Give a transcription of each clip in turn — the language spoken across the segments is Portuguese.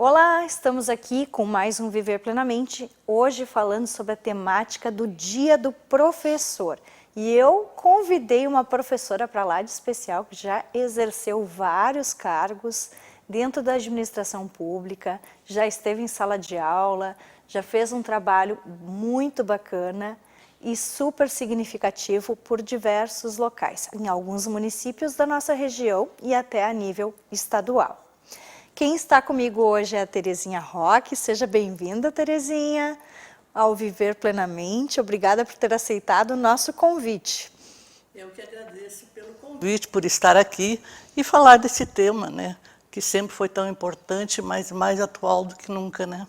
Olá, estamos aqui com mais um Viver Plenamente, hoje falando sobre a temática do Dia do Professor. E eu convidei uma professora para lá de especial que já exerceu vários cargos dentro da administração pública, já esteve em sala de aula, já fez um trabalho muito bacana e super significativo por diversos locais, em alguns municípios da nossa região e até a nível estadual. Quem está comigo hoje é a Terezinha Roque. Seja bem-vinda, Terezinha, ao Viver Plenamente. Obrigada por ter aceitado o nosso convite. Eu que agradeço pelo convite, por estar aqui e falar desse tema, né? Que sempre foi tão importante, mas mais atual do que nunca, né?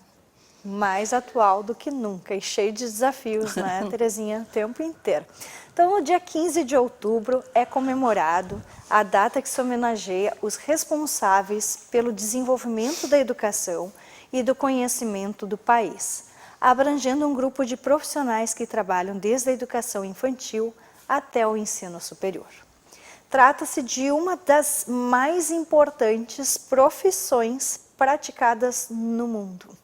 Mais atual do que nunca e cheio de desafios, né, Terezinha, o tempo inteiro. Então, no dia 15 de outubro é comemorado a data que se homenageia os responsáveis pelo desenvolvimento da educação e do conhecimento do país, abrangendo um grupo de profissionais que trabalham desde a educação infantil até o ensino superior. Trata-se de uma das mais importantes profissões praticadas no mundo.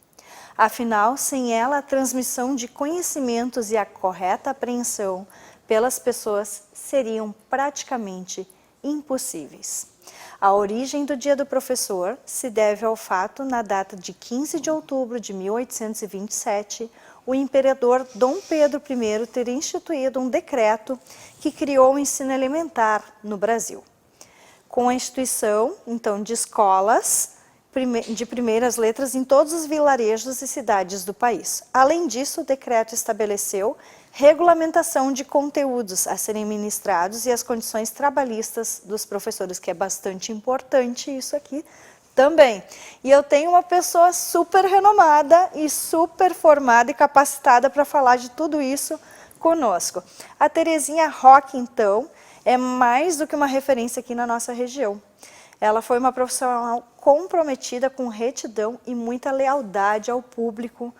Afinal, sem ela, a transmissão de conhecimentos e a correta apreensão pelas pessoas seriam praticamente impossíveis. A origem do Dia do Professor se deve ao fato, na data de 15 de outubro de 1827, o imperador Dom Pedro I ter instituído um decreto que criou o ensino elementar no Brasil. Com a instituição, então, de escolas de primeiras letras em todos os vilarejos e cidades do país. Além disso, o decreto estabeleceu regulamentação de conteúdos a serem ministrados e as condições trabalhistas dos professores, que é bastante importante isso aqui também. E eu tenho uma pessoa super renomada e super formada e capacitada para falar de tudo isso conosco. A Terezinha Roque, então, é mais do que uma referência aqui na nossa região. Ela foi uma profissional comprometida com retidão e muita lealdade ao público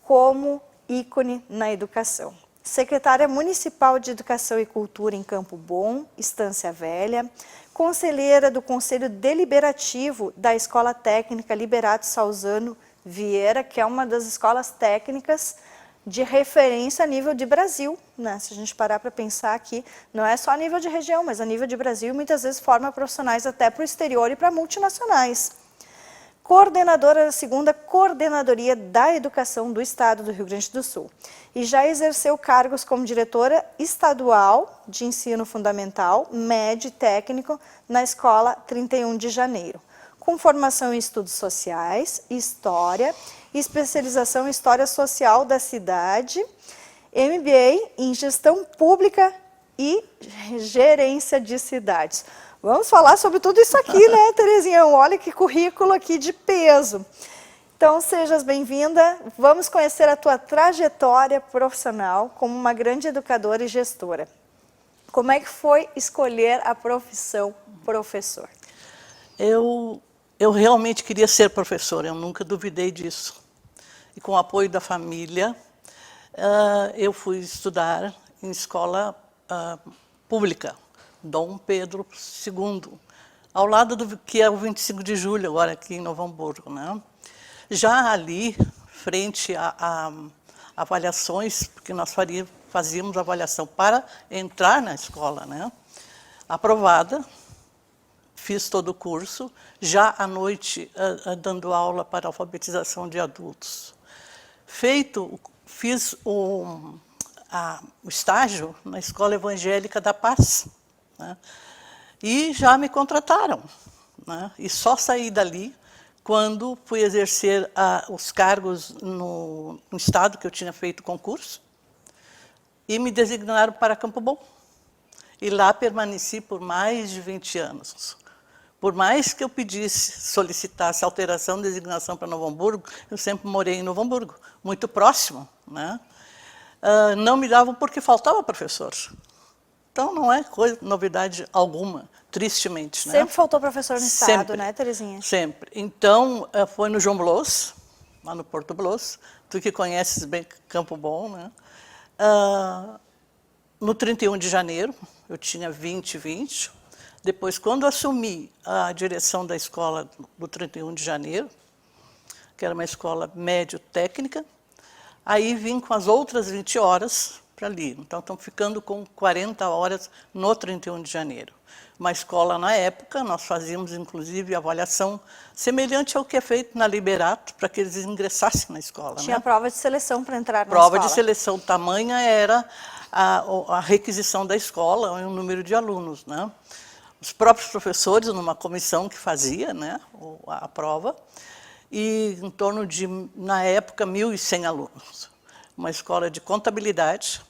como ícone na educação. Secretária Municipal de Educação e Cultura em Campo Bom, Estância Velha, conselheira do Conselho Deliberativo da Escola Técnica Liberato Salzano Vieira, que é uma das escolas técnicas de referência a nível de Brasil, né? Se a gente parar para pensar aqui, não é só a nível de região, mas a nível de Brasil, muitas vezes forma profissionais até para o exterior e para multinacionais. Coordenadora da 2ª Coordenadoria da Educação do Estado do Rio Grande do Sul. E já exerceu cargos como diretora estadual de ensino fundamental, médio e técnico na Escola 31 de Janeiro, com formação em estudos sociais, história, especialização em História Social da cidade, MBA em Gestão Pública e Gerência de Cidades. Vamos falar sobre tudo isso aqui, né, Terezinha? Olha que currículo aqui de peso. Então, sejas bem-vinda. Vamos conhecer a tua trajetória profissional como uma grande educadora e gestora. Como é que foi escolher a profissão professor? Eu realmente queria ser professora, eu nunca duvidei disso. E com o apoio da família, eu fui estudar em escola pública, Dom Pedro II, ao lado do que é o 25 de julho, agora aqui em Novo Hamburgo, né? Já ali, frente a avaliações, porque nós fazíamos avaliação para entrar na escola, né? Aprovada, fiz todo o curso, já à noite dando aula para alfabetização de adultos. Fiz o estágio na Escola Evangélica da Paz, né? E já me contrataram, né? E só saí dali quando fui exercer os cargos no estado que eu tinha feito concurso e me designaram para Campo Bom. E lá permaneci por mais de 20 anos. Por mais que eu solicitasse alteração de designação para Novo Hamburgo, eu sempre morei em Novo Hamburgo, muito próximo né? Não me davam porque faltava professor. Então, não é novidade alguma, tristemente. Sempre né? faltou professor no estado, Sempre, né, Terezinha? sempre. Então, foi no João Bloss, lá no Porto Bloss, tu que conheces bem Campo Bom, né? No 31 de janeiro, eu tinha 20. Depois, quando assumi a direção da escola do 31 de janeiro, que era uma escola médio-técnica, aí vim com as outras 20 horas para ali. Então, estamos ficando com 40 horas no 31 de janeiro. Uma escola, na época, nós fazíamos, inclusive, avaliação semelhante ao que é feito na Liberato, para que eles ingressassem na escola. Tinha né? prova de seleção para entrar na Prova escola. de seleção, tamanha era a requisição da escola, o número de alunos. Né? Os próprios professores, numa comissão que fazia, né, a prova, e em torno de, na época, 1.100 alunos. Uma escola de contabilidade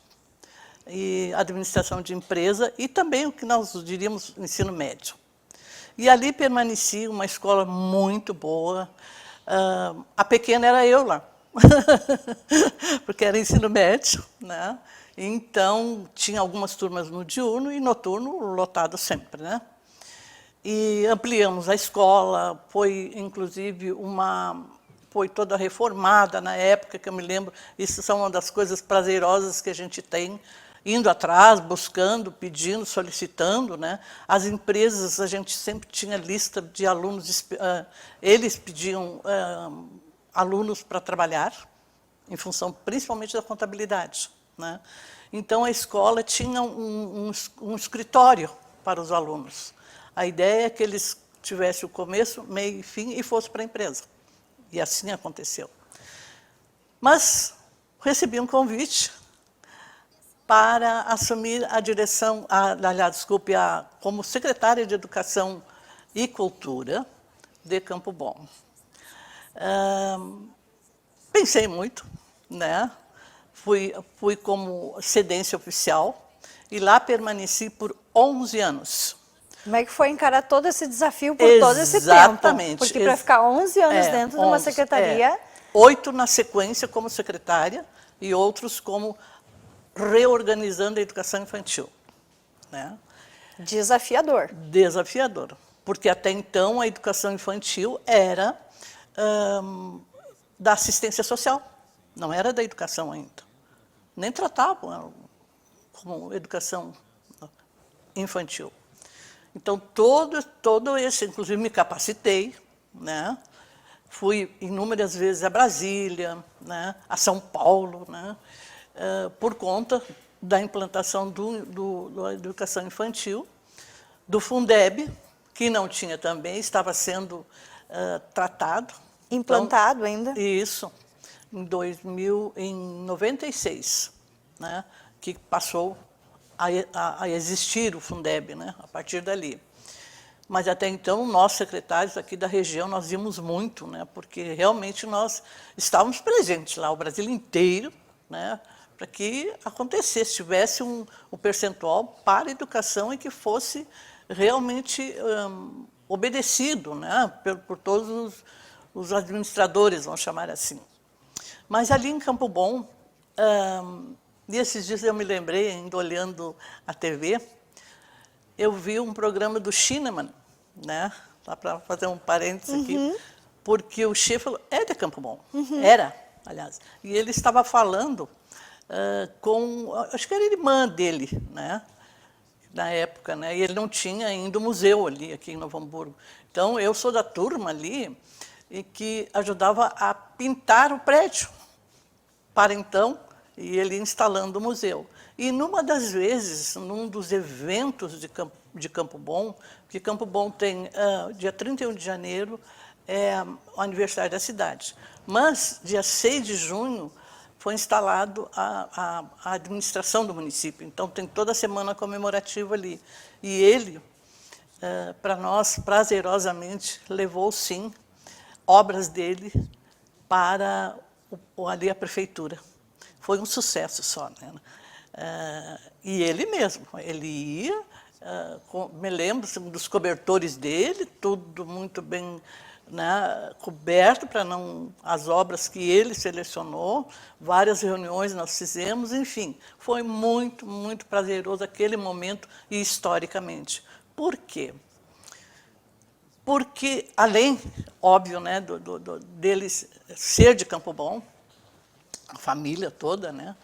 e administração de empresa e também o que nós diríamos ensino médio. E ali permaneci, uma escola muito boa. A pequena era eu lá, porque era ensino médio, né? Então, tinha algumas turmas no diurno e noturno lotado sempre, né? E ampliamos a escola, foi inclusive foi toda reformada na época, que eu me lembro, isso são uma das coisas prazerosas que a gente tem, indo atrás, buscando, pedindo, solicitando, né? As empresas, a gente sempre tinha lista de alunos, eles pediam alunos para trabalhar, em função principalmente da contabilidade, né? Então, a escola tinha um escritório para os alunos. A ideia é que eles tivessem o começo, meio e fim e fossem para a empresa. E assim aconteceu. Mas recebi um convite para assumir a direção, como secretária de Educação e Cultura de Campo Bom. Pensei muito, né? Fui como cedência oficial e lá permaneci por 11 anos. Como é que foi encarar todo esse desafio por todo esse tempo? Exatamente. Porque para ficar 11 anos dentro de uma secretaria... 8 na sequência como secretária e outros como reorganizando a educação infantil. Né? Desafiador. Desafiador. Porque até então a educação infantil era da assistência social, não era da educação ainda. Nem tratavam como educação infantil. Então, todo esse, inclusive me capacitei, né? Fui inúmeras vezes a Brasília, né? A São Paulo, né? Por conta da implantação da educação infantil, do Fundeb, que não tinha também, estava sendo tratado. Implantado então, ainda? Isso, em 96, né? Que passou a existir o Fundeb, né, a partir dali. Mas até então, nós secretários aqui da região, nós vimos muito, né, porque realmente nós estávamos presentes lá, o Brasil inteiro, né, para que acontecesse, tivesse um percentual para a educação e que fosse realmente obedecido, né, por todos os administradores, vamos chamar assim. Mas ali em Campo Bom, e esses dias eu me lembrei, ainda olhando a TV, eu vi um programa do Schinnemann, né? Dá para fazer um parênteses aqui, porque o chefe é de Campo Bom, era, aliás, e ele estava falando acho que era a irmã dele, né? Na época, né? E ele não tinha ainda o museu ali, aqui em Novo Hamburgo. Então, eu sou da turma ali e que ajudava a pintar o prédio, para então, e ele instalando o museu. E numa das vezes, num dos eventos de Campo Bom, porque Campo Bom tem, dia 31 de janeiro, é o aniversário da cidade. Mas, dia 6 de junho, foi instalado a administração do município. Então, tem toda a semana comemorativa ali. E ele, para nós, prazerosamente, levou, sim, obras dele para ali a prefeitura. Foi um sucesso só, né? E ele mesmo, ele ia, me lembro dos cobertores dele, tudo muito bem né, coberto para não as obras que ele selecionou, várias reuniões nós fizemos, enfim, foi muito, muito prazeroso aquele momento e historicamente. Por quê? Porque, além, óbvio, né, dele ser de Campo Bom, a família toda, né,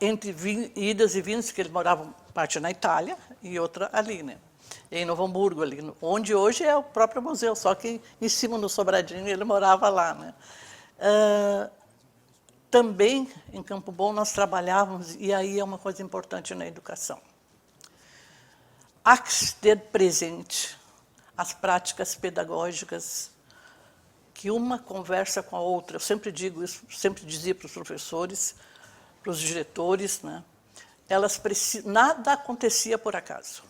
entre idas e vindas, que ele morava parte na Itália e outra ali, né, em Novo Hamburgo, ali, onde hoje é o próprio museu, só que em cima no Sobradinho ele morava lá, né. Também em Campo Bom nós trabalhávamos, e aí é uma coisa importante na educação, há que ter presente as práticas pedagógicas, que uma conversa com a outra. Eu sempre digo isso, sempre dizia para os professores, para os diretores, né? Nada acontecia por acaso.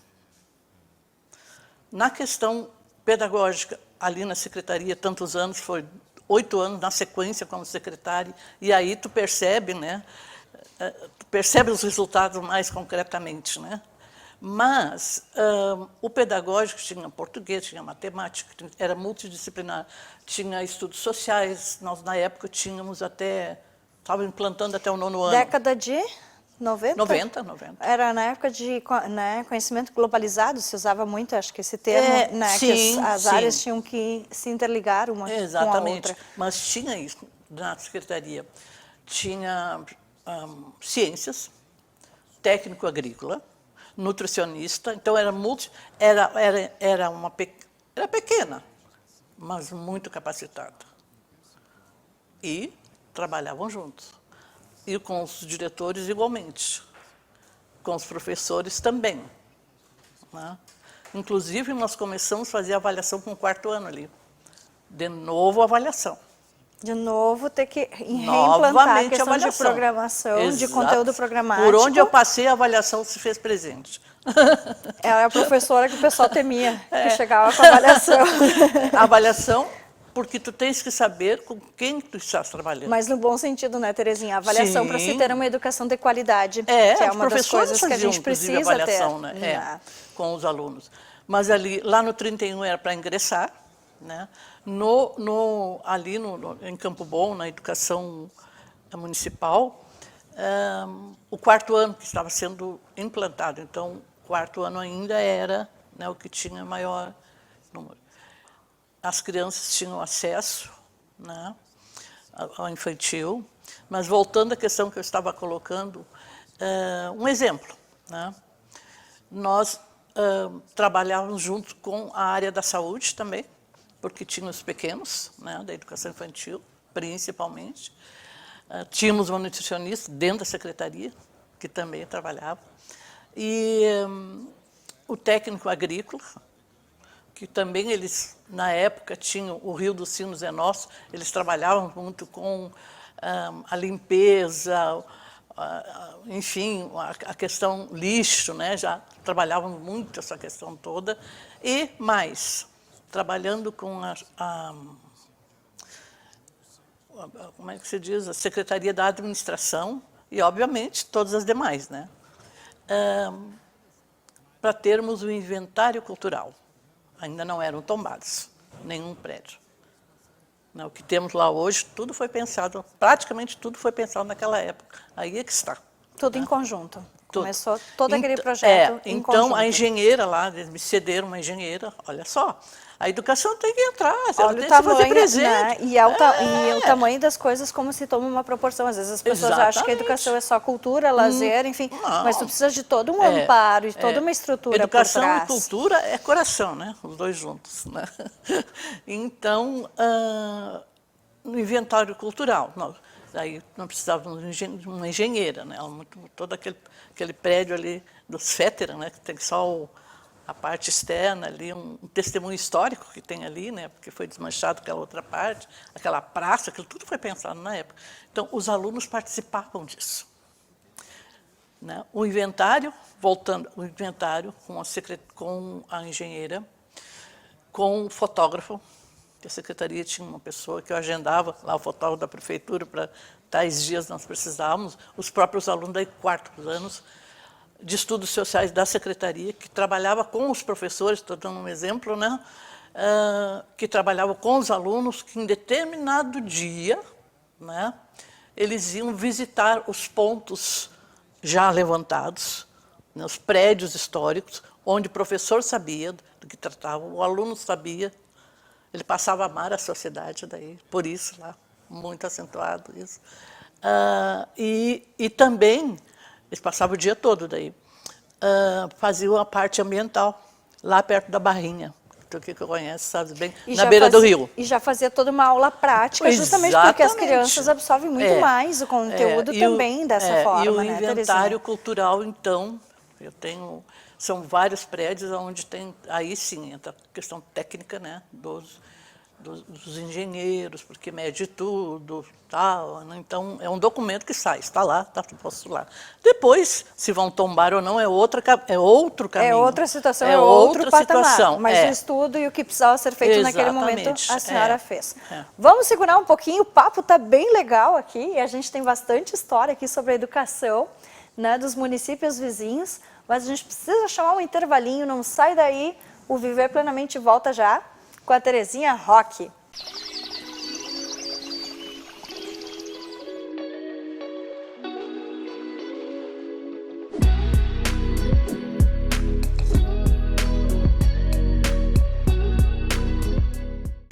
Na questão pedagógica, ali na secretaria, tantos anos, foi 8 anos na sequência como secretária, e aí tu percebe, né? Tu percebe os resultados mais concretamente, né? Mas o pedagógico tinha português, tinha matemática, era multidisciplinar, tinha estudos sociais, nós na época tínhamos até, estava implantando até o 9º ano. Década de 90? 90. Era na época de, né, conhecimento globalizado, se usava muito, acho que esse termo, né, sim, que as sim. áreas tinham que se interligar uma com a outra. Mas tinha isso na secretaria. Tinha ciências, técnico agrícola, nutricionista, então era pequena, mas muito capacitada. E trabalhavam juntos. E com os diretores igualmente, com os professores também, né? Inclusive, nós começamos a fazer avaliação com o 4º ano ali. De novo, avaliação. De novo, ter que reimplantar a questão de programação, exato, de conteúdo programático. Por onde eu passei, a avaliação se fez presente. Ela é a professora que o pessoal temia, que chegava com a avaliação. A avaliação, porque tu tens que saber com quem tu estás trabalhando. Mas no bom sentido, né, Terezinha? A avaliação para se ter uma educação de qualidade, que é uma das coisas que a gente precisa avaliação, ter. Né? Com os alunos. Mas ali, lá no 31 era para ingressar, né? Ali em Campo Bom, na educação municipal, o 4º ano que estava sendo implantado. Então, o 4º ano ainda era, né, o que tinha maior número. As crianças tinham acesso, né, ao infantil, mas voltando à questão que eu estava colocando, um exemplo, né? Nós trabalhávamos junto com a área da saúde também, porque tinha os pequenos, né, da educação infantil, principalmente. Tínhamos uma nutricionista dentro da secretaria, que também trabalhava. E o técnico agrícola, que também eles, na época, tinham o Rio dos Sinos é Nosso, eles trabalhavam muito com a limpeza, enfim, a questão lixo, né? Já trabalhavam muito essa questão toda. E mais, trabalhando com como é que se diz? A Secretaria da Administração e, obviamente, todas as demais, né? Para termos o inventário cultural. Ainda não eram tombados, nenhum prédio. O que temos lá hoje, tudo foi pensado, praticamente tudo foi pensado naquela época. Aí é que está. Tudo, né? Em conjunto. Começou todo aquele projeto em então, conjunto. A engenheira lá, eles me cederam uma engenheira, olha só, a educação tem que entrar, ela tem que fazer presente. Né? E o tamanho das coisas como se toma uma proporção. Às vezes as pessoas acham que a educação é só cultura, lazer, enfim, mas tu precisa de todo um amparo, de toda uma estrutura educação por trás. E cultura é coração, né? Os dois juntos. Né? Então, no inventário cultural, aí não precisávamos de uma engenheira, né? Todo aquele prédio ali dos Fétera, né? Que tem só a parte externa ali, um testemunho histórico que tem ali, né? Porque foi desmanchado aquela outra parte, aquela praça, aquilo tudo foi pensado na época. Então, os alunos participavam disso. Né? O inventário, voltando, o inventário com a engenheira, com o fotógrafo, que a secretaria tinha uma pessoa que eu agendava, lá o fotógrafo da prefeitura, para tais dias nós precisávamos, os próprios alunos daí 4 anos de estudos sociais da secretaria, que trabalhava com os professores, estou dando um exemplo, né? que trabalhava com os alunos, que em determinado dia, né, eles iam visitar os pontos já levantados, né, os prédios históricos, onde o professor sabia do que tratava, o aluno sabia, ele passava a amar a sociedade daí, por isso lá, muito acentuado isso. E também, eles passavam o dia todo daí, faziam a parte ambiental, lá perto da Barrinha. Tu que conhece, sabe bem, na beira do rio. E já fazia toda uma aula prática, justamente porque as crianças absorvem muito mais o conteúdo também dessa forma, e o né, inventário cultural, então, eu tenho, são vários prédios onde tem, aí sim, entra a questão técnica, né, dos engenheiros, porque mede tudo, tal, né? Então, é um documento que sai, está lá, está posto lá. Depois, se vão tombar ou não, é outro caminho. É outra situação, é outro patamar. Situação, mas o estudo e o que precisava ser feito naquele momento, a senhora fez. Vamos segurar um pouquinho, o papo está bem legal aqui, e a gente tem bastante história aqui sobre a educação, né, dos municípios vizinhos, mas a gente precisa chamar um intervalinho, não sai daí, o Viver Plenamente volta já, com a Terezinha Roque.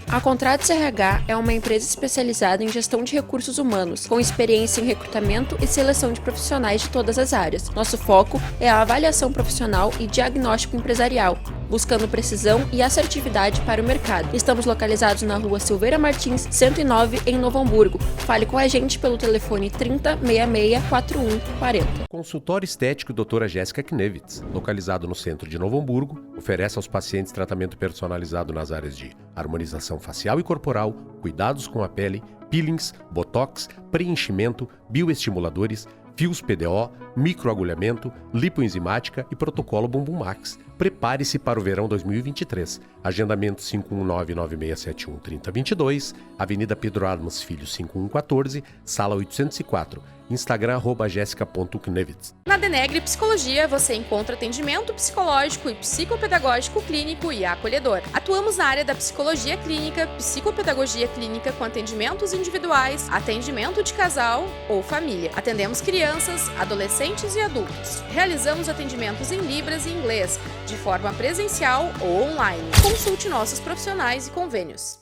A Contratos RH é uma empresa especializada em gestão de recursos humanos, com experiência em recrutamento e seleção de profissionais de todas as áreas. Nosso foco é a avaliação profissional e diagnóstico empresarial, buscando precisão e assertividade para o mercado. Estamos localizados na Rua Silveira Martins, 109, em Novo Hamburgo. Fale com a gente pelo telefone 30 66 41 40. Consultório Estético Doutora Jéssica Knevitz, localizado no centro de Novo Hamburgo, oferece aos pacientes tratamento personalizado nas áreas de harmonização facial e corporal, cuidados com a pele, peelings, botox, preenchimento, bioestimuladores, fios PDO, microagulhamento, lipoenzimática e protocolo Bumbum Max. Prepare-se para o verão 2023. Agendamento 51996713022, Avenida Pedro Armas Filho 5114, Sala 804. Instagram @jessica.knevitz. Na Denegre Psicologia você encontra atendimento psicológico e psicopedagógico clínico e acolhedor. Atuamos na área da psicologia clínica, psicopedagogia clínica com atendimentos individuais, atendimento de casal ou família. Atendemos crianças, adolescentes e adultos. Realizamos atendimentos em Libras e inglês, de forma presencial ou online. Consulte nossos profissionais e convênios.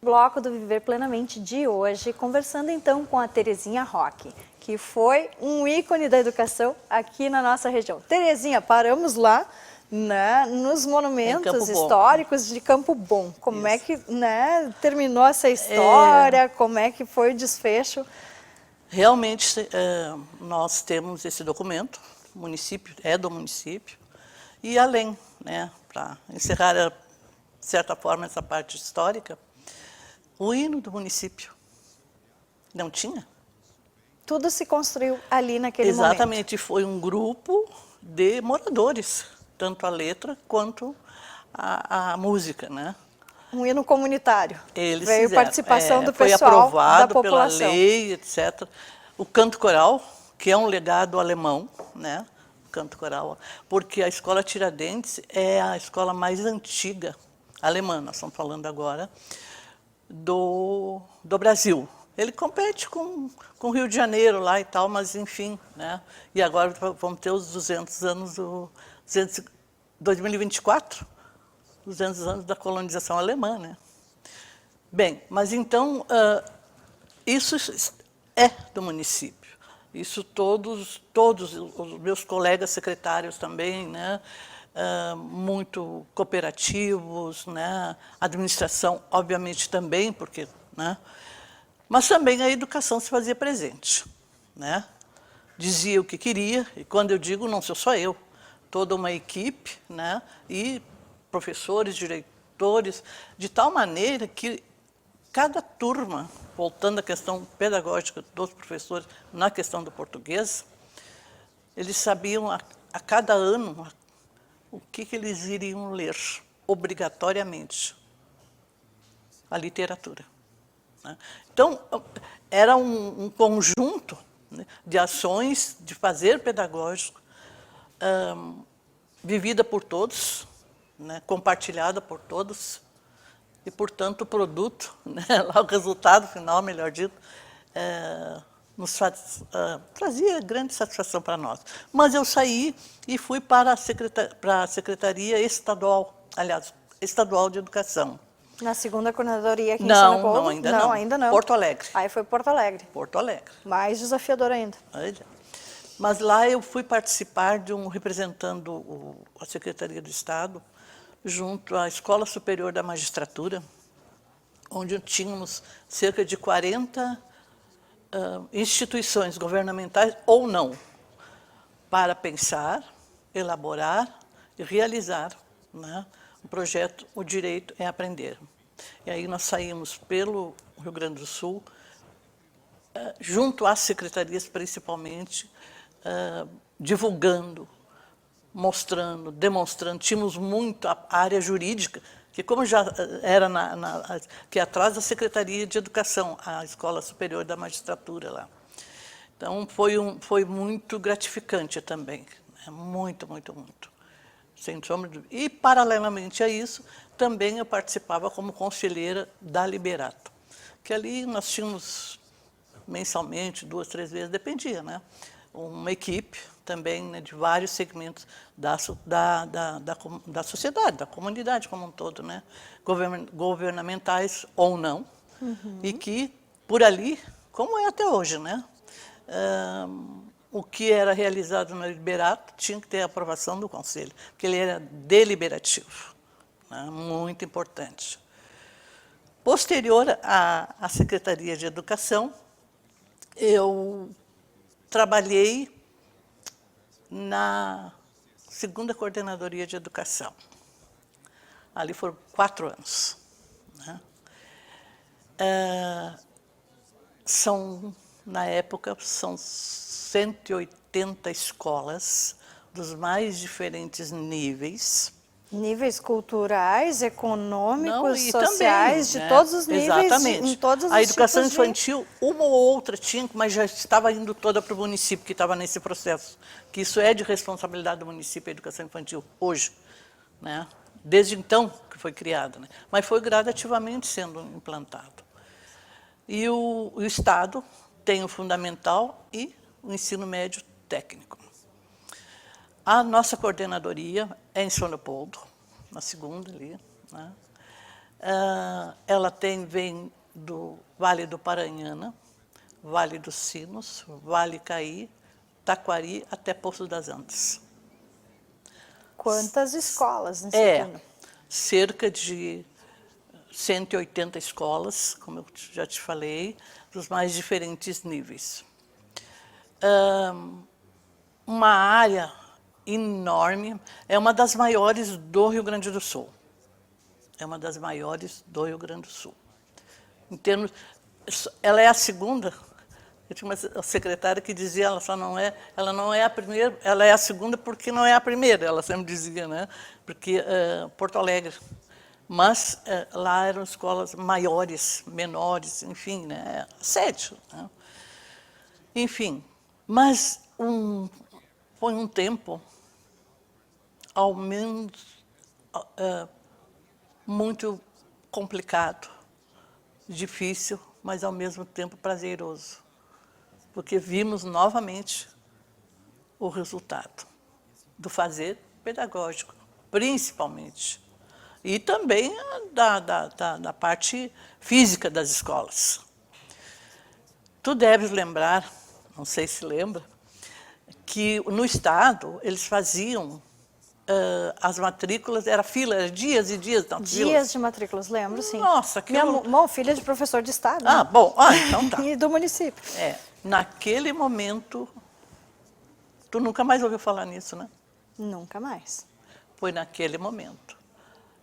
Bloco do Viver Plenamente de hoje, conversando então com a Terezinha Roque, que foi um ícone da educação aqui na nossa região. Terezinha, paramos lá, né, nos monumentos históricos de Campo Bom. Como é que, né, terminou essa história, como é que foi o desfecho? Realmente, nós temos esse documento, o município é do município, e além, né, para encerrar, de certa forma, essa parte histórica, o hino do município. Não tinha? Tudo se construiu ali naquele momento. Exatamente, foi um grupo de moradores, tanto a letra quanto a música, né? Um hino comunitário. Eles veio fizeram, participação do foi pessoal, aprovado da população. pela lei, etc. O canto coral, que é um legado alemão, né? O canto coral, porque a escola Tiradentes é a escola mais antiga alemã, nós estamos falando agora, do Brasil. Ele compete com o Rio de Janeiro lá e tal, mas enfim, né? E agora vamos ter os 200 anos, 2024, 200 anos da colonização alemã, né? Bem, mas então, isso é do município. Isso todos os meus colegas secretários também, né? Muito cooperativos, né? Administração, obviamente, também, porque, né? Mas também a educação se fazia presente, né? Dizia o que queria, e quando eu digo, não sou só eu, toda uma equipe, né? E professores, diretores, de tal maneira que cada turma, voltando à questão pedagógica dos professores na questão do português, eles sabiam a cada ano o que eles iriam ler, obrigatoriamente. a literatura, né? Então, era um conjunto, né, de ações, de fazer pedagógico, vivida por todos, né, compartilhada por todos, e, portanto, o produto, né, lá o resultado final, melhor dito, trazia grande satisfação para nós. Mas eu saí e fui para a Secretaria Estadual, aliás, Estadual de Educação. Na segunda coordenadoria aqui em Não, São Leopoldo? não, ainda não. Ainda não. Porto Alegre. Aí foi Porto Alegre. Porto Alegre. Mais desafiador ainda. Mas lá eu fui participar representando a Secretaria do Estado, junto à Escola Superior da Magistratura, onde tínhamos cerca de 40 instituições governamentais ou não, para pensar, elaborar e realizar, né, o projeto O Direito é Aprender. E aí nós saímos pelo Rio Grande do Sul, junto às secretarias principalmente, divulgando, mostrando, demonstrando. Tínhamos muito a área jurídica, que como já era que é atrás da Secretaria de Educação, a Escola Superior da Magistratura lá. Então, foi muito gratificante também, né? Muito, muito, muito. Sem sombra de dúvida. E, paralelamente a isso, também eu participava como conselheira da Liberato, que ali nós tínhamos mensalmente, 2, 3 vezes, dependia, né? Uma equipe também, né, de vários segmentos da sociedade, da comunidade como um todo, né? Governamentais ou não, e que, por ali, como é até hoje, né? O que era realizado no Liberato tinha que ter a aprovação do Conselho, porque ele era deliberativo, né? Muito importante. Posterior à Secretaria de Educação, eu trabalhei na segunda Coordenadoria de Educação. Ali foram 4 anos. Né? Na época, são 180 escolas dos mais diferentes níveis. Níveis culturais, econômicos, Não, e sociais, também, de né? todos os níveis, Exatamente. em todos os A educação tipos infantil, uma ou outra tinha, mas já estava indo toda para o município, que estava nesse processo. Que isso é de responsabilidade do município, a educação infantil, hoje. Né? Desde então que foi criada, né? Mas foi gradativamente sendo implantado. E o Estado tem o fundamental e o ensino médio técnico. A nossa coordenadoria é em São Leopoldo, na segunda ali, né? Ela vem do Vale do Paranhana, Vale dos Sinos, Vale Caí, Taquari até Poço das Antas. Quantas escolas nesse turno? Cerca de 180 escolas, como eu já te falei, dos mais diferentes níveis. Uma área enorme, é uma das maiores do Rio Grande do Sul. É uma das maiores do Rio Grande do Sul. Em termos, ela é a segunda. Eu tinha uma secretária que dizia, ela não é a primeira, ela é a segunda porque não é a primeira, ela sempre dizia, né? Porque Porto Alegre. Mas lá eram escolas maiores, menores, enfim, né? Sede. Né? Enfim, mas foi um tempo, ao menos, muito complicado, difícil, mas ao mesmo tempo prazeroso, porque vimos novamente o resultado do fazer pedagógico, principalmente, e também da parte física das escolas. Tu deves lembrar, não sei se lembra, que no Estado eles faziam as matrículas, era fila, era dias e dias. Não, Dias de matrículas, lembro, sim. Nossa, Minha filha de professor de Estado. Ah, né? bom, então tá. E do município. Naquele momento, tu nunca mais ouviu falar nisso, né? Nunca mais. Foi naquele momento,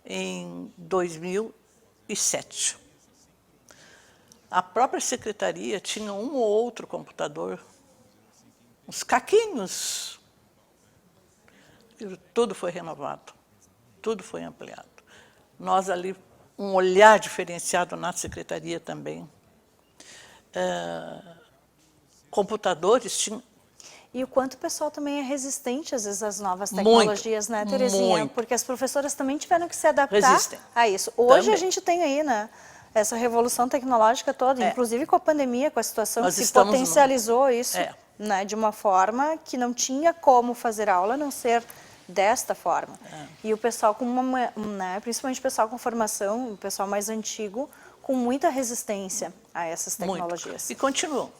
em 2007. A própria secretaria tinha um ou outro computador, uns caquinhos. Tudo foi renovado, tudo foi ampliado. Nós ali, um olhar diferenciado na secretaria também. Computadores tinham... E o quanto o pessoal também é resistente, às vezes, às novas tecnologias, né, Terezinha? Muito. Porque as professoras também tiveram que se adaptar Resistem. a isso. Hoje Também. a gente tem aí, né, essa revolução tecnológica toda, inclusive com a pandemia, com a situação Nós que se estamos potencializou isso, né, de uma forma que não tinha como fazer aula a não ser desta forma. E o pessoal, com né, principalmente o pessoal com formação, o pessoal mais antigo, com muita resistência a essas tecnologias. Muito. E continuam.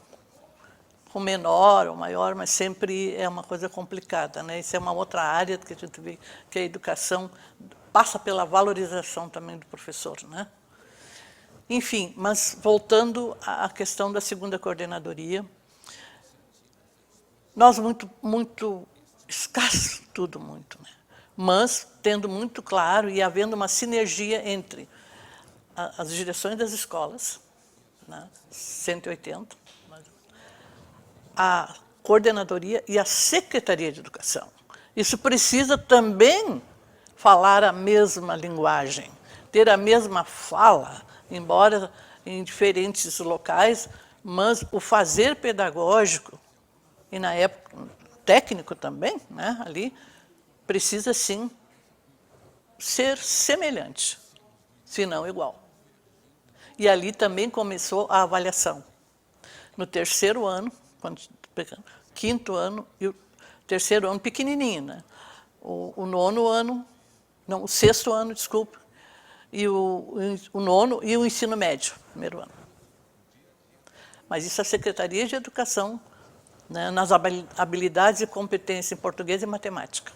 Com menor ou maior, mas sempre é uma coisa complicada, né? Isso é uma outra área que a gente vê que a educação passa pela valorização também do professor, né? Enfim, mas voltando à questão da segunda coordenadoria, nós muito escasso, tudo muito, né? Mas tendo muito claro e havendo uma sinergia entre as direções das escolas, né? 180, a coordenadoria e a Secretaria de Educação. Isso precisa também falar a mesma linguagem, ter a mesma fala, embora em diferentes locais, mas o fazer pedagógico, e na época técnico também, né, ali, precisa sim ser semelhante, se não igual. E ali também começou a avaliação. No terceiro ano, quinto ano e o terceiro ano pequenininho, né? O nono ano, não, o sexto ano, desculpa, e o nono e o ensino médio, primeiro ano. Mas isso é a Secretaria de Educação, né, nas habilidades e competências em português e matemática.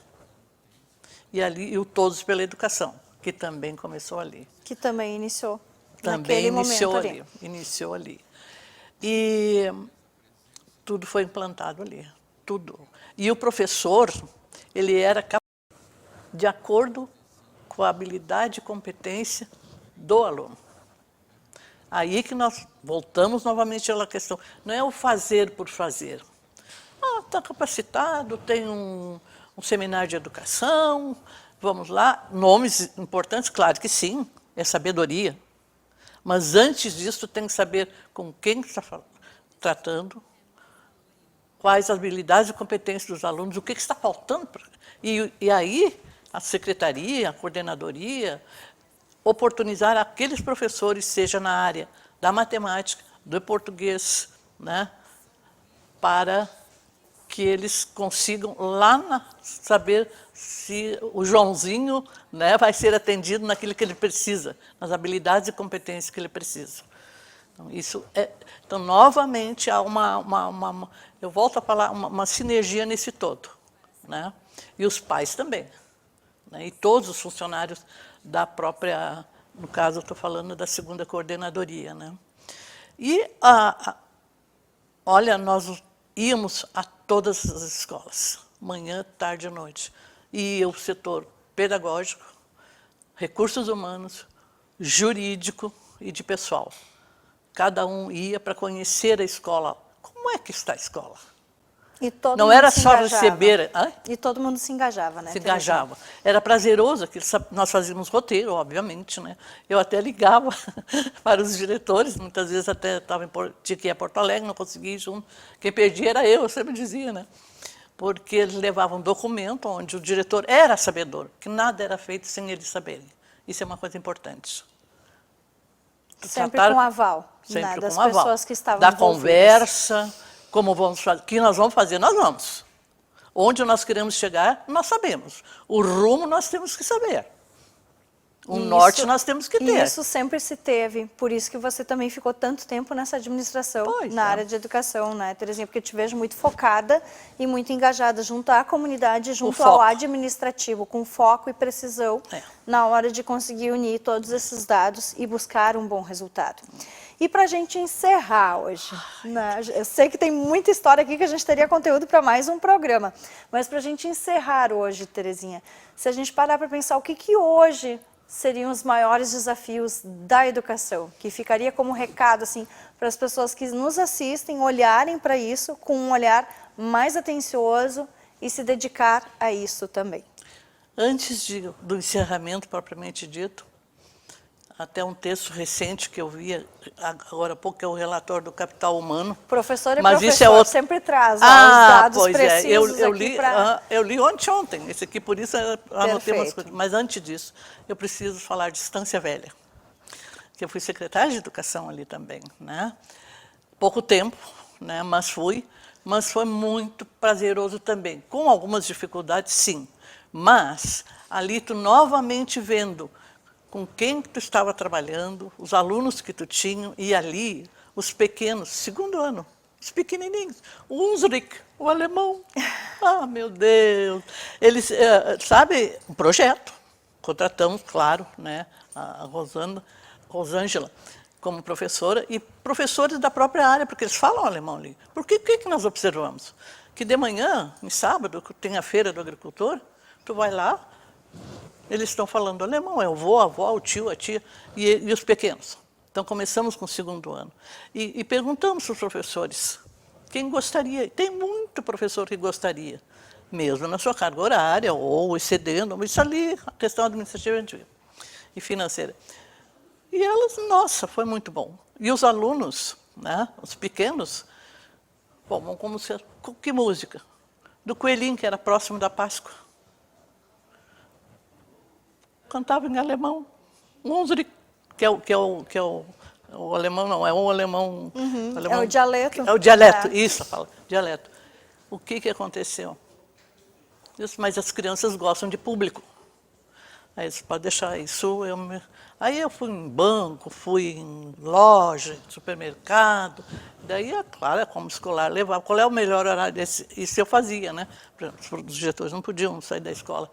E ali, e o Todos pela Educação, que também começou ali. Que também iniciou Também naquele iniciou momento ali. Iniciou ali. E tudo foi implantado ali, tudo. E o professor, ele era capaz, de acordo com a habilidade e competência do aluno. Aí que nós voltamos novamente àquela questão, não é o fazer por fazer. Ah, está capacitado, tem um seminário de educação, vamos lá, nomes importantes, claro que sim, é sabedoria. Mas antes disso tem que saber com quem está tratando, quais as habilidades e competências dos alunos, o que está faltando. E aí, a secretaria, a coordenadoria, oportunizar aqueles professores, seja na área da matemática, do português, né, para que eles consigam lá saber se o Joãozinho, né, vai ser atendido naquilo que ele precisa, nas habilidades e competências que ele precisa. Então, então novamente, há eu volto a falar, uma sinergia nesse todo, né? E os pais também, né? E todos os funcionários da própria, no caso, eu estou falando da segunda coordenadoria, né? E, olha, nós íamos a todas as escolas, manhã, tarde e noite. E o setor pedagógico, recursos humanos, jurídico e de pessoal. Cada um ia para conhecer a escola. Como é que está a escola? E todo não mundo era se só engajava. receber... E todo mundo se engajava, né? Se engajava. Era prazeroso, que nós fazíamos roteiro, obviamente, né? Eu até ligava para os diretores, muitas vezes até tinha que ir a Porto Alegre, não conseguia ir junto. Quem perdia era eu sempre dizia, né? Porque eles levavam um documento onde o diretor era sabedor, que nada era feito sem eles saberem. Isso é uma coisa importante. Sempre com aval, sempre né, das com aval. pessoas que estavam da envolvidas. Conversa, como vamos fazer, o que nós vamos fazer, nós vamos. Onde nós queremos chegar, nós sabemos. O rumo nós temos que saber. O norte nós temos que ter. E isso sempre se teve, por isso que você também ficou tanto tempo nessa administração, na área de educação, né, Terezinha? Porque eu te vejo muito focada e muito engajada junto à comunidade, junto ao administrativo, com foco e precisão na hora de conseguir unir todos esses dados e buscar um bom resultado. E para a gente encerrar hoje, né, eu sei que tem muita história aqui que a gente teria conteúdo para mais um programa, mas para a gente encerrar hoje, Terezinha, se a gente parar para pensar o que hoje seriam os maiores desafios da educação, que ficaria como recado assim, para as pessoas que nos assistem olharem para isso com um olhar mais atencioso e se dedicar a isso também. Antes do encerramento propriamente dito, até um texto recente que eu vi agora há pouco, que é o relatório do Capital Humano. Professor e Mas professor isso é outro... sempre traz os dados pois precisos eu aqui li, para... eu li ontem, esse aqui, por isso eu anotei umas Perfeito. coisas. Mas antes disso, eu preciso falar de Estância Velha, que eu fui secretária de Educação ali também, né? Pouco tempo, né? Mas foi muito prazeroso também, com algumas dificuldades, sim. Mas ali tu novamente vendo com quem tu estava trabalhando, os alunos que tu tinha, e ali os pequenos, segundo ano, os pequenininhos, o Unsrich, o alemão, meu Deus, eles, sabe, um projeto, contratamos, claro, né, a Rosângela como professora, e professores da própria área, porque eles falam alemão ali. Por que nós observamos? Que de manhã, no sábado, que tem a feira do agricultor, tu vai lá, eles estão falando alemão, é o vô, a avó, o tio, a tia, e os pequenos. Então, começamos com o segundo ano. E perguntamos para os professores, quem gostaria? Tem muito professor que gostaria, mesmo na sua carga horária, ou excedendo, isso ali, a questão administrativa e financeira. E elas, nossa, foi muito bom. E os alunos, né, os pequenos, bom, como ser, que música? Do Coelhinho, que era próximo da Páscoa. Cantava em alemão. Unsrich, que é o alemão, não, é um alemão... alemão, é o dialeto. É o dialeto, isso, fala, dialeto. O que aconteceu? Mas as crianças gostam de público. Aí você pode deixar isso. Aí eu fui em banco, fui em loja, supermercado. Daí, claro, como escolar, levava. Qual é o melhor horário desse? Isso eu fazia, né? Os diretores não podiam sair da escola.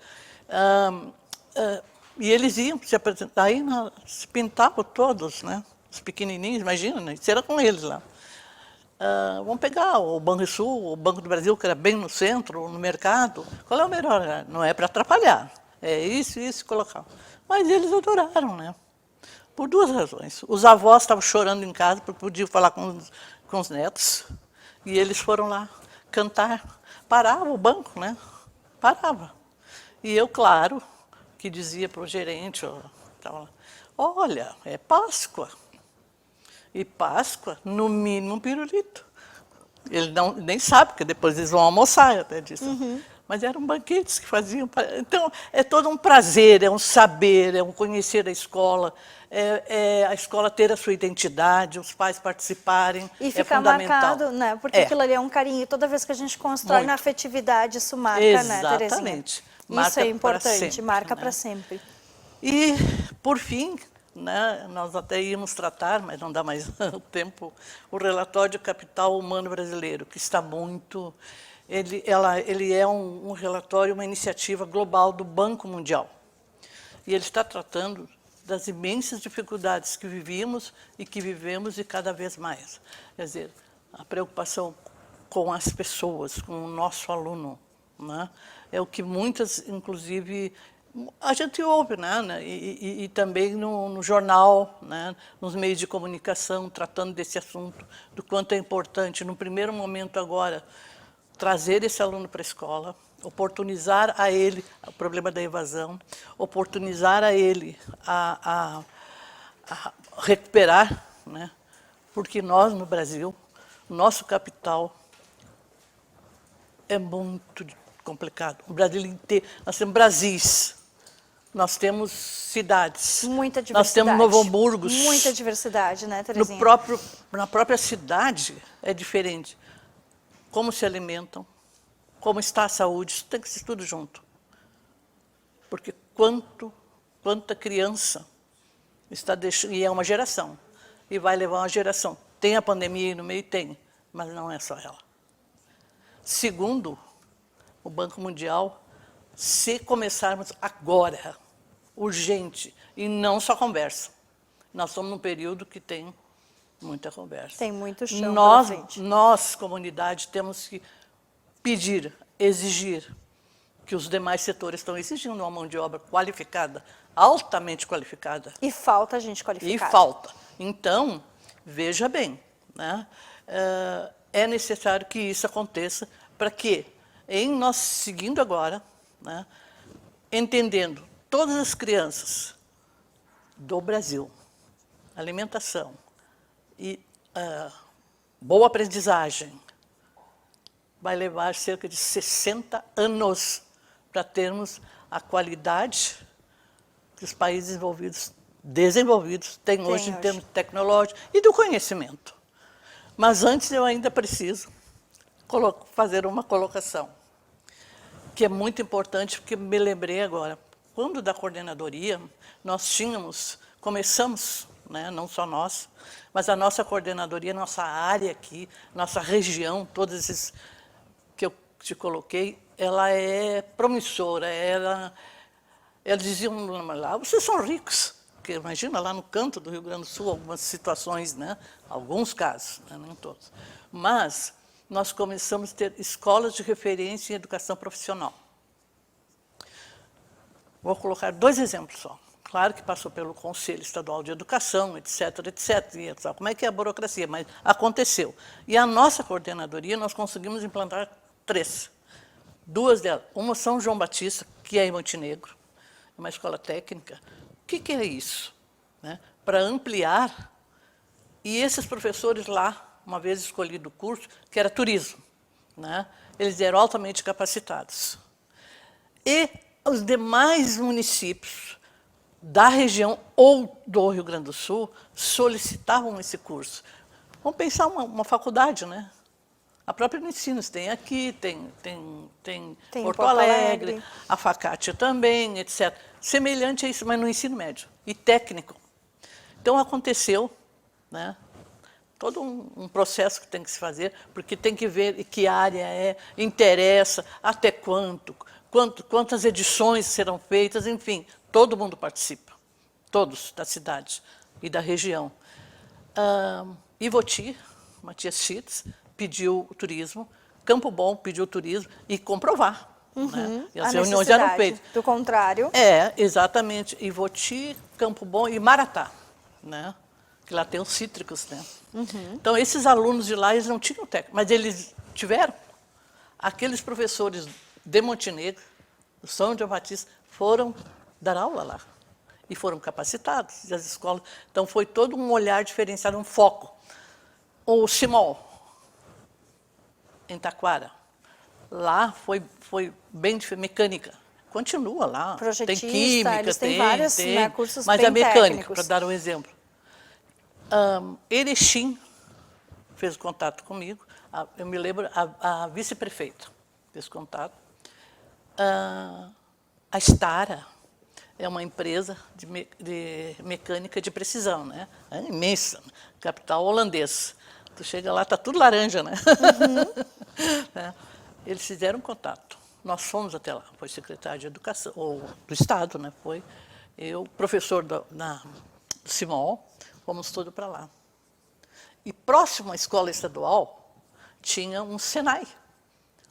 E eles iam se apresentar, aí se pintavam todos, né? Os pequenininhos, imagina, né? Isso era com eles lá. Vamos pegar o Banrisul, o Banco do Brasil, que era bem no centro, no mercado. Qual é o melhor horário? Não é para atrapalhar. É isso, colocar. Mas eles adoraram, né? Por duas razões. Os avós estavam chorando em casa porque podiam falar com os netos. E eles foram lá cantar. Parava o banco, né? Parava. E eu, claro, que dizia para o gerente, olha, é Páscoa. E Páscoa, no mínimo, um pirulito. Ele nem sabe, porque depois eles vão almoçar, eu até disse. Mas eram banquetes que faziam. Então, é todo um prazer, é um saber, é um conhecer a escola, é a escola ter a sua identidade, os pais participarem. E ficar marcado, né? Porque aquilo ali é um carinho. Toda vez que a gente constrói Muito. na afetividade, isso marca, Exatamente. né, Terezinha? Marca isso é importante, sempre, marca né? para sempre. E, por fim, né, nós até íamos tratar, mas não dá mais o tempo, o relatório de capital humano brasileiro, que está muito... Ele é um relatório, uma iniciativa global do Banco Mundial. E ele está tratando das imensas dificuldades que vivíamos e que vivemos e cada vez mais. Quer dizer, a preocupação com as pessoas, com o nosso aluno, né? É o que muitas, inclusive, a gente ouve, né? E também no jornal, né? Nos meios de comunicação, tratando desse assunto, do quanto é importante, no primeiro momento agora, trazer esse aluno para a escola, oportunizar a ele o problema da evasão, oportunizar a ele a recuperar, né? Porque nós, no Brasil, o nosso capital é muito complicado. O Brasil inteiro, nós temos Brasis, nós temos cidades. Muita diversidade. Nós temos Novo Hamburgo. Muita diversidade, né, Terezinha? Na própria cidade é diferente. Como se alimentam, como está a saúde, isso tem que ser tudo junto. Porque quanta criança está deixando, e é uma geração, e vai levar uma geração. Tem a pandemia aí no meio? Tem, mas não é só ela. Segundo o Banco Mundial, se começarmos agora, urgente, e não só conversa. Nós estamos num período que tem muita conversa. Tem muito chão pela frente. Nós, comunidade, temos que pedir, exigir, que os demais setores estão exigindo uma mão de obra qualificada, altamente qualificada. E falta gente qualificada. E falta. Então, veja bem, né? É necessário que isso aconteça para que, nós seguindo agora, né, entendendo todas as crianças do Brasil, alimentação e boa aprendizagem, vai levar cerca de 60 anos para termos a qualidade que os países desenvolvidos têm hoje em termos tecnológicos e do conhecimento. Mas antes eu ainda preciso fazer uma colocação, que é muito importante, porque me lembrei agora. Quando da coordenadoria, nós começamos, né, não só nós, mas a nossa coordenadoria, nossa área aqui, nossa região, todos esses que eu te coloquei, ela é promissora. Ela diziam lá, vocês são ricos. Porque imagina, lá no canto do Rio Grande do Sul, algumas situações, né, alguns casos, né, nem todos. Mas nós começamos a ter escolas de referência em educação profissional. Vou colocar 2 exemplos só. Claro que passou pelo Conselho Estadual de Educação, etc., etc. E sabe como é que é a burocracia, mas aconteceu. E a nossa coordenadoria, nós conseguimos implantar 3. 2 delas. Uma São João Batista, que é em Montenegro, é uma escola técnica. O que é isso? Né? Para ampliar. E esses professores lá, uma vez escolhido o curso, que era turismo, né? Eles eram altamente capacitados. E os demais municípios da região ou do Rio Grande do Sul solicitavam esse curso. Vamos pensar uma faculdade, né? A própria Unicinos tem aqui, tem Porto Alegre, a Facate também, etc. Semelhante a isso, mas no ensino médio e técnico. Então aconteceu, né, todo um processo que tem que se fazer, porque tem que ver que área interessa, até quantas edições serão feitas, enfim, todo mundo participa, todos da cidade e da região. Ivoti, Matias Schitz, pediu o turismo, Campo Bom pediu o turismo e comprovar. Né? E as reuniões eram feitas. Do contrário. Exatamente. Ivoti, Campo Bom e Maratá, né? Que lá tem os cítricos, né? Então, esses alunos de lá, eles não tinham técnico, mas eles tiveram. Aqueles professores de Montenegro, do São João Batista, foram dar aula lá. E foram capacitados. E as escolas. Então, foi todo um olhar diferenciado, um foco. O CIMOL, em Taquara, lá foi bem diferente, mecânica. Continua lá, tem química, eles têm vários, né, cursos mas bem é mecânica, técnicos. para dar um exemplo. Erechim fez contato comigo, eu me lembro, a vice-prefeita fez contato. A Stara é uma empresa de mecânica de precisão, né? É imensa, capital holandês. Tu chega lá, está tudo laranja, né? Né? Eles fizeram contato. Nós fomos até lá. Foi secretário de Educação, ou do Estado, né? Foi eu, professor do CIMOL, fomos todos para lá. E próximo à escola estadual, tinha um Senai.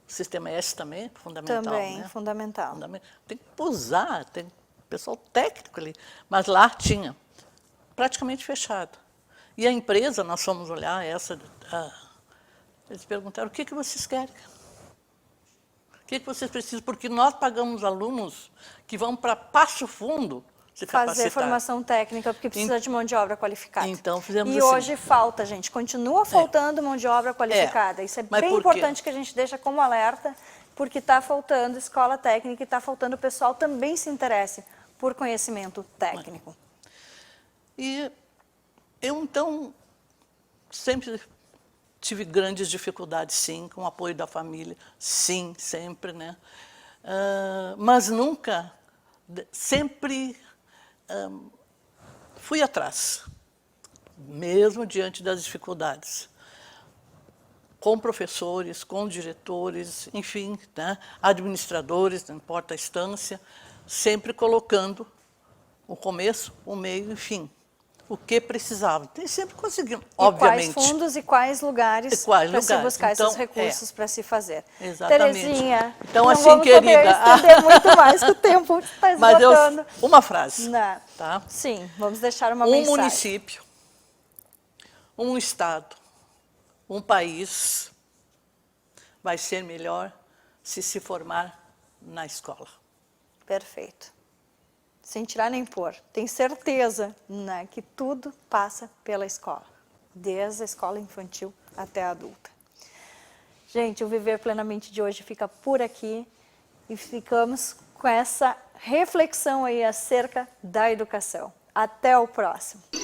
O sistema S também, fundamental. Também, né? fundamental. Tem que pousar, tem pessoal técnico ali. Mas lá tinha, praticamente fechado. E a empresa, nós fomos olhar eles perguntaram, o que vocês querem? O que vocês precisam? Porque nós pagamos alunos que vão para Passo Fundo se capacitar. Fazer formação técnica, porque precisa de mão de obra qualificada. Então, fizemos e assim. hoje falta, gente, continua faltando mão de obra qualificada. Isso é bem importante que a gente deixa como alerta, porque está faltando escola técnica e está faltando o pessoal também se interesse por conhecimento técnico. E eu, então, sempre tive grandes dificuldades, sim, com o apoio da família, sim, sempre, né? Mas nunca, sempre fui atrás, mesmo diante das dificuldades. Com professores, com diretores, enfim, né? Administradores, não importa a instância, sempre colocando o começo, o meio e o fim. O que precisava. E sempre conseguimos, obviamente. Quais fundos e quais lugares para se buscar então, esses recursos para se fazer. Exatamente. Terezinha, então, não assim, vamos querida, poder estender muito mais, que o tempo está esgotando. Mas uma frase. Não. Tá? Sim, vamos deixar uma mensagem. Um município, um estado, um país vai ser melhor se formar na escola. Perfeito. sem tirar nem pôr. Tenho certeza, né, que tudo passa pela escola, desde a escola infantil até a adulta. Gente, o Viver Plenamente de hoje fica por aqui e ficamos com essa reflexão aí acerca da educação. Até o próximo!